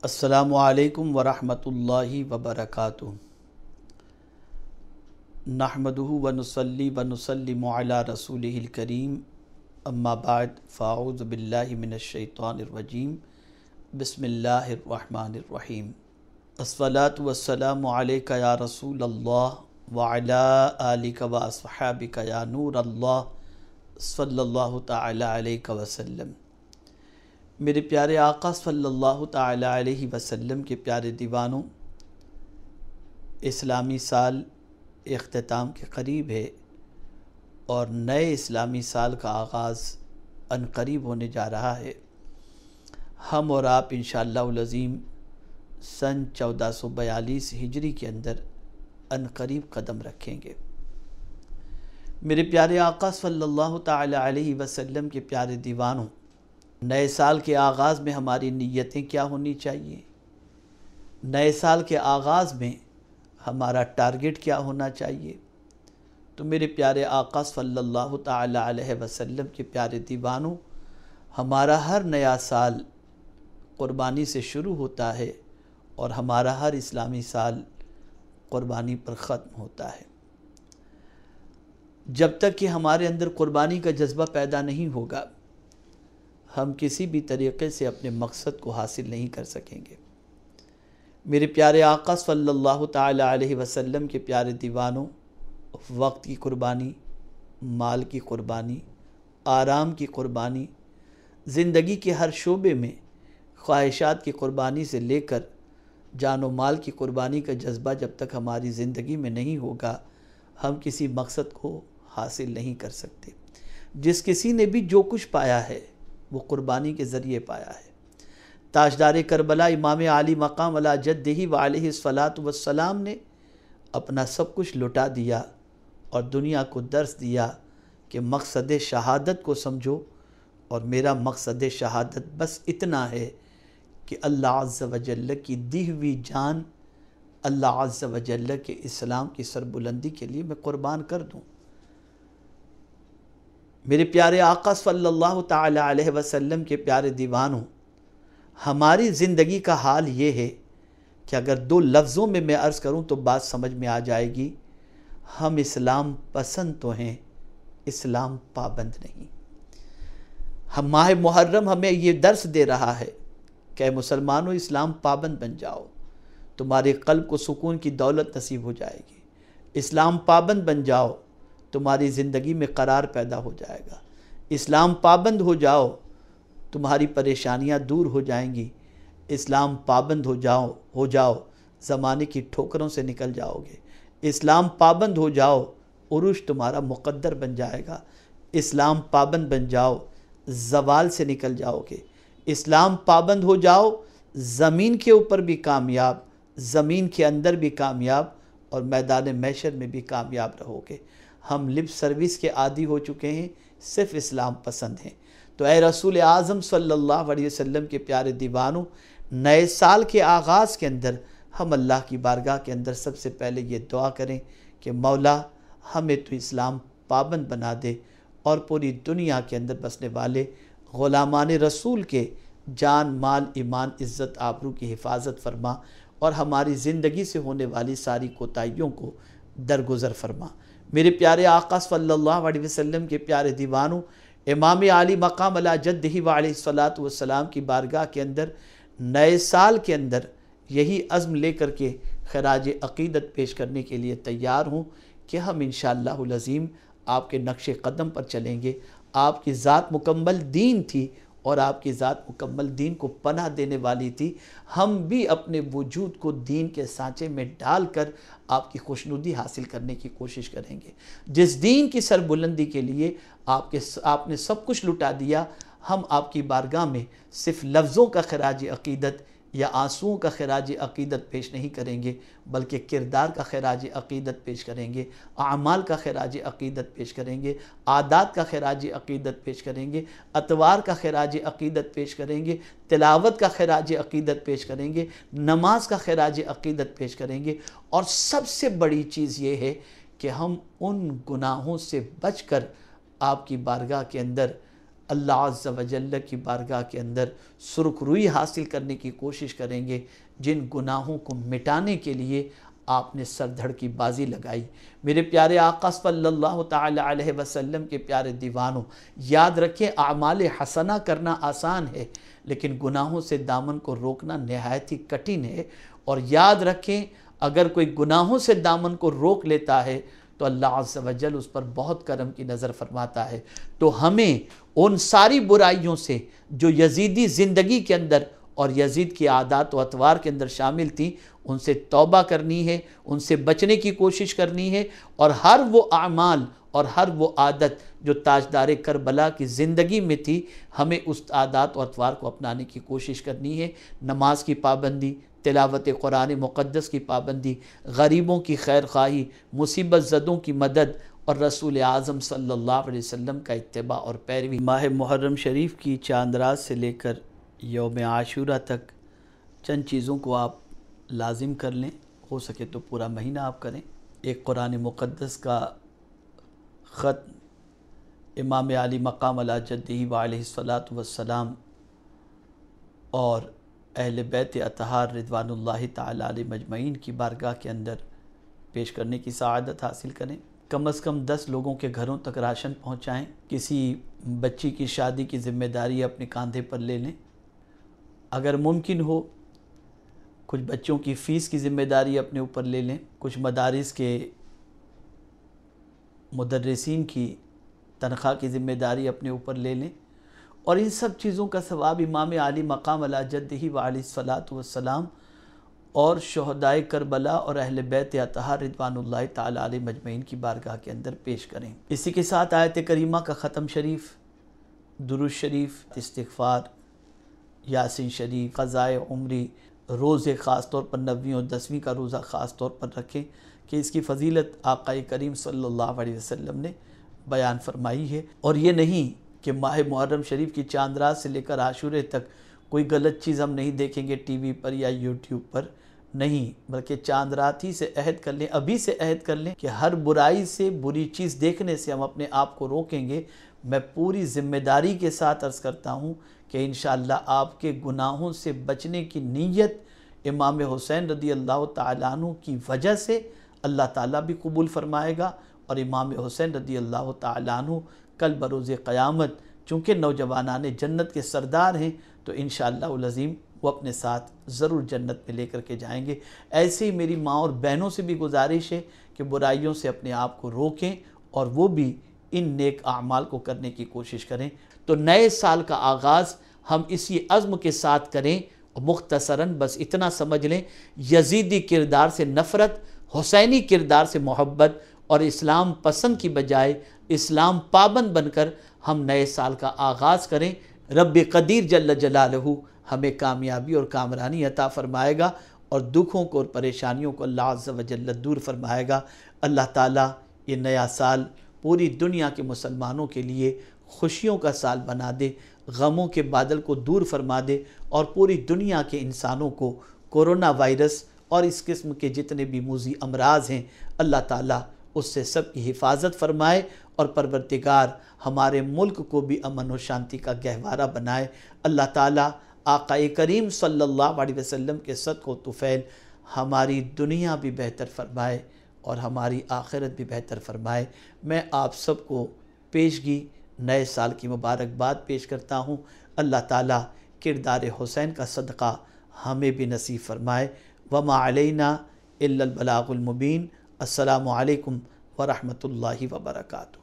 السلام علیکم ورحمۃ اللہ وبرکاتہ۔ نحمدہ ونصلی ونسلم علی رسولہ الکریم، اما بعد فاعوذ باللہ من الشیطان الرجیم، بسم اللہ الرحمن الرحیم۔ الصلاۃ والسلام علیک یا رسول اللہ وعلی آلک واصحابک یا نور اللہ صلی اللہ تعالی علیہ وسلم۔ میرے پیارے آقا صلی اللہ تعالی علیہ وسلم کے پیارے دیوانوں، اسلامی سال اختتام کے قریب ہے اور نئے اسلامی سال کا آغاز عنقریب ہونے جا رہا ہے۔ ہم اور آپ انشاءاللہ العظیم سن 1442 ہجری کے اندر عنقریب قدم رکھیں گے۔ میرے پیارے آقا صلی اللہ تعالی علیہ وسلم کے پیارے دیوانوں، نئے سال کے آغاز میں ہماری نیتیں کیا ہونی چاہیے؟ نئے سال کے آغاز میں ہمارا ٹارگٹ کیا ہونا چاہیے؟ تو میرے پیارے آقا صلی اللہ تعالی علیہ وسلم کے پیارے دیوانوں، ہمارا ہر نیا سال قربانی سے شروع ہوتا ہے اور ہمارا ہر اسلامی سال قربانی پر ختم ہوتا ہے۔ جب تک کہ ہمارے اندر قربانی کا جذبہ پیدا نہیں ہوگا، ہم کسی بھی طریقے سے اپنے مقصد کو حاصل نہیں کر سکیں گے۔ میرے پیارے آقا صلی اللہ تعالی علیہ وسلم کے پیارے دیوانوں، وقت کی قربانی، مال کی قربانی، آرام کی قربانی، زندگی کے ہر شعبے میں خواہشات کی قربانی سے لے کر جان و مال کی قربانی کا جذبہ جب تک ہماری زندگی میں نہیں ہوگا، ہم کسی مقصد کو حاصل نہیں کر سکتے۔ جس کسی نے بھی جو کچھ پایا ہے وہ قربانی کے ذریعے پایا ہے۔ تاجدار کربلا امام علی مقام علی جدہ و علیہ الصلاۃ والسلام نے اپنا سب کچھ لٹا دیا اور دنیا کو درس دیا کہ مقصد شہادت کو سمجھو، اور میرا مقصد شہادت بس اتنا ہے کہ اللہ عز و جل کی دی ہوئی جان اللہ عز و جل کے اسلام کی سربلندی کے لیے میں قربان کر دوں۔ میرے پیارے آقا صلی اللہ تعالی علیہ وسلم کے پیارے دیوانوں، ہماری زندگی کا حال یہ ہے کہ اگر دو لفظوں میں عرض کروں تو بات سمجھ میں آ جائے گی، ہم اسلام پسند تو ہیں، اسلام پابند نہیں۔ ہم ماہ محرم ہمیں یہ درس دے رہا ہے کہ اے مسلمانوں، اسلام پابند بن جاؤ، تمہارے قلب کو سکون کی دولت نصیب ہو جائے گی۔ اسلام پابند بن جاؤ، تمہاری زندگی میں قرار پیدا ہو جائے گا۔ اسلام پابند ہو جاؤ، تمہاری پریشانیاں دور ہو جائیں گی۔ اسلام پابند ہو جاؤ، زمانے کی ٹھوکروں سے نکل جاؤ گے۔ اسلام پابند ہو جاؤ، عروج تمہارا مقدر بن جائے گا۔ اسلام پابند بن جاؤ، زوال سے نکل جاؤ گے۔ اسلام پابند ہو جاؤ، زمین کے اوپر بھی کامیاب، زمین کے اندر بھی کامیاب، اور میدان محشر میں بھی کامیاب رہو گے۔ ہم لپ سروس کے عادی ہو چکے ہیں، صرف اسلام پسند ہیں۔ تو اے رسول اعظم صلی اللہ علیہ وسلم کے پیارے دیوانوں، نئے سال کے آغاز کے اندر ہم اللہ کی بارگاہ کے اندر سب سے پہلے یہ دعا کریں کہ مولا ہمیں تو اسلام پابند بنا دے، اور پوری دنیا کے اندر بسنے والے غلامان رسول کے جان، مال، ایمان، عزت، آبرو کی حفاظت فرما، اور ہماری زندگی سے ہونے والی ساری کوتاہیوں کو درگزر فرما۔ میرے پیارے آقا صلی اللہ علیہ وسلم کے پیارے دیوانوں، امام علی مقام علی جدہ و علیہ الصلاۃ والسلام کی بارگاہ کے اندر نئے سال کے اندر یہی عزم لے کر کے خراج عقیدت پیش کرنے کے لیے تیار ہوں کہ ہم انشاءاللہ العظیم آپ کے نقش قدم پر چلیں گے۔ آپ کی ذات مکمل دین تھی اور آپ کی ذات مکمل دین کو پناہ دینے والی تھی۔ ہم بھی اپنے وجود کو دین کے سانچے میں ڈال کر آپ کی خوشنودی حاصل کرنے کی کوشش کریں گے۔ جس دین کی سربلندی کے لیے آپ نے سب کچھ لٹا دیا، ہم آپ کی بارگاہ میں صرف لفظوں کا خراج عقیدت یا آنسوؤں کا خراج عقیدت پیش نہیں کریں گے، بلکہ کردار کا خراج عقیدت پیش کریں گے، اعمال کا خراج عقیدت پیش کریں گے، عادات کا خراج عقیدت پیش کریں گے، اطوار کا خراج عقیدت پیش کریں گے، تلاوت کا خراج عقیدت پیش کریں گے، نماز کا خراج عقیدت پیش کریں گے، اور سب سے بڑی چیز یہ ہے کہ ہم ان گناہوں سے بچ کر آپ کی بارگاہ کے اندر اللہ عز و جل کی بارگاہ کے اندر سرخ روئی حاصل کرنے کی کوشش کریں گے، جن گناہوں کو مٹانے کے لیے آپ نے سر دھڑ کی بازی لگائی۔ میرے پیارے آقا صلی اللہ تعالی علیہ وسلم کے پیارے دیوانوں، یاد رکھیں اعمال حسنہ کرنا آسان ہے، لیکن گناہوں سے دامن کو روکنا نہایت ہی کٹھن ہے۔ اور یاد رکھیں اگر کوئی گناہوں سے دامن کو روک لیتا ہے تو اللہ عز و جل اس پر بہت کرم کی نظر فرماتا ہے۔ تو ہمیں ان ساری برائیوں سے جو یزیدی زندگی کے اندر اور یزید کی عادات و اطوار کے اندر شامل تھیں، ان سے توبہ کرنی ہے، ان سے بچنے کی کوشش کرنی ہے، اور ہر وہ اعمال اور ہر وہ عادت جو تاجدار کربلا کی زندگی میں تھی، ہمیں اس عادات و اطوار کو اپنانے کی کوشش کرنی ہے۔ نماز کی پابندی، تلاوت قرآن مقدس کی پابندی، غریبوں کی خیر خواہی، مصیبت زدوں کی مدد، اور رسول اعظم صلی اللہ علیہ وسلم کا اتباع اور پیروی۔ ماہ محرم شریف کی چاند رات سے لے کر یوم عاشورہ تک چند چیزوں کو آپ لازم کر لیں، ہو سکے تو پورا مہینہ آپ کریں۔ ایک قرآن مقدس کا ختم امام علی مقام علی جدہ وعلیہ الصلاۃ والسلام اور اہل بیت اطہار رضوان اللہ تعالی علیہ مجمعین کی بارگاہ کے اندر پیش کرنے کی سعادت حاصل کریں۔ کم از کم 10 لوگوں کے گھروں تک راشن پہنچائیں۔ کسی بچی کی شادی کی ذمہ داری اپنے کاندھے پر لے لیں۔ اگر ممکن ہو کچھ بچوں کی فیس کی ذمہ داری اپنے اوپر لے لیں۔ کچھ مدارس کے مدرسین کی تنخواہ کی ذمہ داری اپنے اوپر لے لیں، اور ان سب چیزوں کا ثواب امام علی مقام علی جدہ وعلیہ الصلاۃ والسلام اور شہدائے کربلا اور اہل بیت اطہار رضوان اللہ تعالی علیہ مجمعین کی بارگاہ کے اندر پیش کریں۔ اسی کے ساتھ آیت کریمہ کا ختم شریف، درود شریف، استغفار، یاسین شریف، قضائے عمری، روزے خاص طور پر 9ویں اور 10ویں کا روزہ خاص طور پر رکھیں کہ اس کی فضیلت آقا کریم صلی اللہ علیہ وسلم نے بیان فرمائی ہے۔ اور یہ نہیں کہ ماہ محرم شریف کی چاند رات سے لے کر عاشورے تک کوئی غلط چیز ہم نہیں دیکھیں گے ٹی وی پر یا یوٹیوب پر، نہیں، بلکہ چاند رات ہی سے عہد کر لیں، ابھی سے عہد کر لیں کہ ہر برائی سے، بری چیز دیکھنے سے ہم اپنے آپ کو روکیں گے۔ میں پوری ذمہ داری کے ساتھ عرض کرتا ہوں کہ انشاءاللہ آپ کے گناہوں سے بچنے کی نیت امام حسین رضی اللہ تعالیٰ عنہ کی وجہ سے اللہ تعالیٰ بھی قبول فرمائے گا، اور امام حسین رضی اللہ تعالیٰ عنہ کل بروز قیامت چونکہ نوجوانان جنت کے سردار ہیں تو انشاءاللہ العظیم وہ اپنے ساتھ ضرور جنت میں لے کر کے جائیں گے۔ ایسے ہی میری ماں اور بہنوں سے بھی گزارش ہے کہ برائیوں سے اپنے آپ کو روکیں اور وہ بھی ان نیک اعمال کو کرنے کی کوشش کریں۔ تو نئے سال کا آغاز ہم اسی عزم کے ساتھ کریں۔ مختصراً بس اتنا سمجھ لیں، یزیدی کردار سے نفرت، حسینی کردار سے محبت، اور اسلام پسند کی بجائے اسلام پابند بن کر ہم نئے سال کا آغاز کریں۔ رب قدیر جل جلالہ ہمیں کامیابی اور کامرانی عطا فرمائے گا، اور دکھوں کو اور پریشانیوں کو اللہ عز و جل دور فرمائے گا۔ اللہ تعالیٰ یہ نیا سال پوری دنیا کے مسلمانوں کے لیے خوشیوں کا سال بنا دے، غموں کے بادل کو دور فرما دے، اور پوری دنیا کے انسانوں کو کورونا وائرس اور اس قسم کے جتنے بھی موذی امراض ہیں اللہ تعالیٰ اس سے سب کی حفاظت فرمائے، اور پروردگار ہمارے ملک کو بھی امن و شانتی کا گہوارہ بنائے۔ اللہ تعالیٰ آقا کریم صلی اللہ علیہ وسلم کے صدقہ و طفیل ہماری دنیا بھی بہتر فرمائے اور ہماری آخرت بھی بہتر فرمائے۔ میں آپ سب کو پیشگی نئے سال کی مبارکباد پیش کرتا ہوں۔ اللہ تعالیٰ کردار حسین کا صدقہ ہمیں بھی نصیب فرمائے۔ وما علینا الا البلاغ المبین۔ السلام علیکم ورحمۃ اللہ وبرکاتہ۔